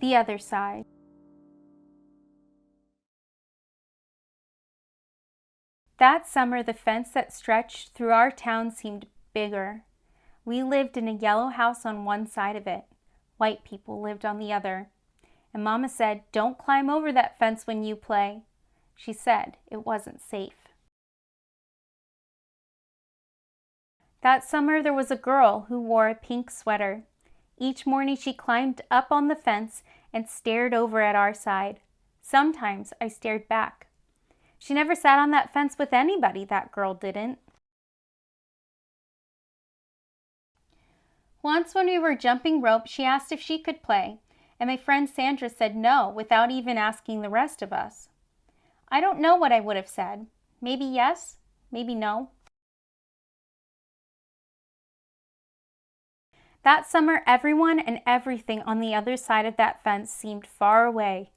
The other side. That summer, the fence that stretched through our town seemed bigger. We lived in a yellow house on one side of it. White people lived on the other. And Mama said, "Don't climb over that fence when you play." She said it wasn't safe. That summer, there was a girl who wore a pink sweater. Each morning she climbed up on the fence and stared over at our side. Sometimes I stared back. She never sat on that fence with anybody, that girl didn't. Once when we were jumping rope, she asked if she could play, and my friend Sandra said no without even asking the rest of us. I don't know what I would have said. Maybe yes, maybe no. That summer, everyone and everything on the other side of that fence seemed far away.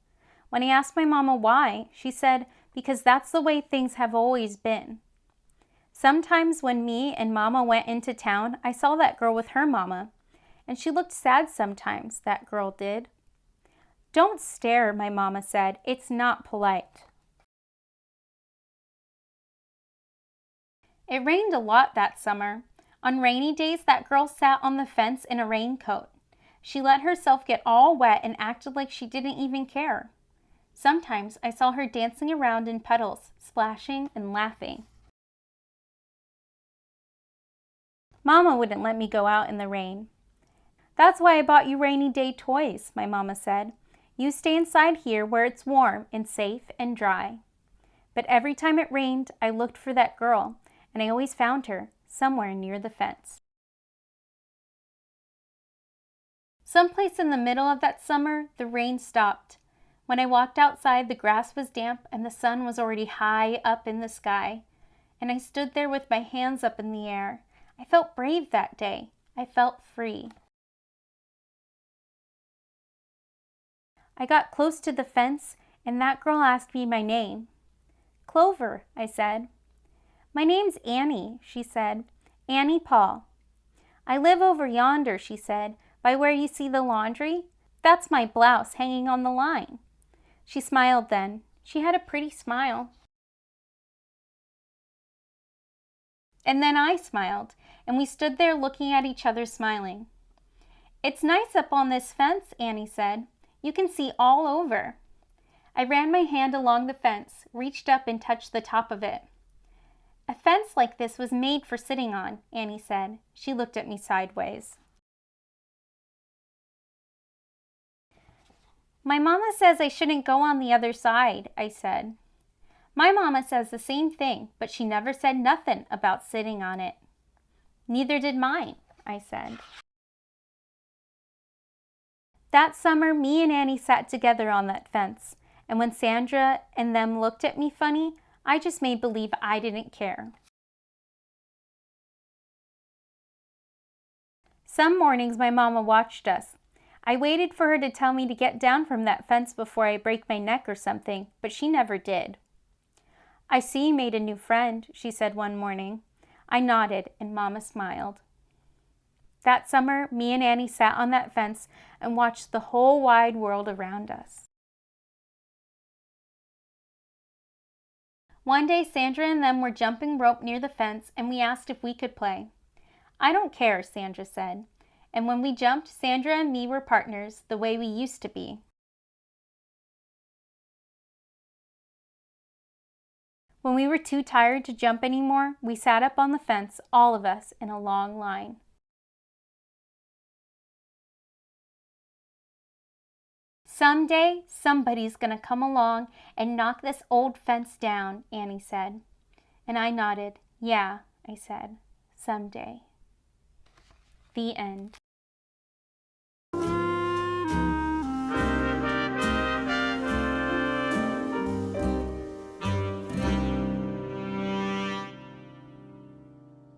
When I asked my mama why, she said, "Because that's the way things have always been." Sometimes when me and Mama went into town, I saw that girl with her mama, and she looked sad sometimes, that girl did. "Don't stare," my mama said. "It's not polite." It rained a lot that summer. On rainy days, that girl sat on the fence in a raincoat. She let herself get all wet and acted like she didn't even care. Sometimes I saw her dancing around in puddles, splashing and laughing. Mama wouldn't let me go out in the rain. "That's why I bought you rainy day toys," my mama said. "You stay inside here where it's warm and safe and dry." But every time it rained, I looked for that girl, and I always found her somewhere near the fence. Someplace in the middle of that summer, the rain stopped. When I walked outside, the grass was damp and the sun was already high up in the sky. And I stood there with my hands up in the air. I felt brave that day. I felt free. I got close to the fence, and that girl asked me my name. "Clover," I said. "My name's Annie," she said. "Annie Paul." "I live over yonder," she said, "by where you see the laundry. That's my blouse hanging on the line." She smiled then. She had a pretty smile. And then I smiled, and we stood there looking at each other smiling. "It's nice up on this fence," Annie said. "You can see all over." I ran my hand along the fence, reached up and touched the top of it. "A fence like this was made for sitting on," Annie said. She looked at me sideways. "My mama says I shouldn't go on the other side," I said. "My mama says the same thing, but she never said nothing about sitting on it." "Neither did mine," I said. That summer, me and Annie sat together on that fence, and when Sandra and them looked at me funny, I just made believe I didn't care. Some mornings my mama watched us. I waited for her to tell me to get down from that fence before I break my neck or something, but she never did. "I see you made a new friend," she said one morning. I nodded and Mama smiled. That summer, me and Annie sat on that fence and watched the whole wide world around us. One day, Sandra and them were jumping rope near the fence, and we asked if we could play. "I don't care," Sandra said. And when we jumped, Sandra and me were partners, the way we used to be. When we were too tired to jump anymore, we sat up on the fence, all of us, in a long line. "Someday, somebody's gonna come along and knock this old fence down," Annie said. And I nodded. "Yeah," I said, "someday." The end.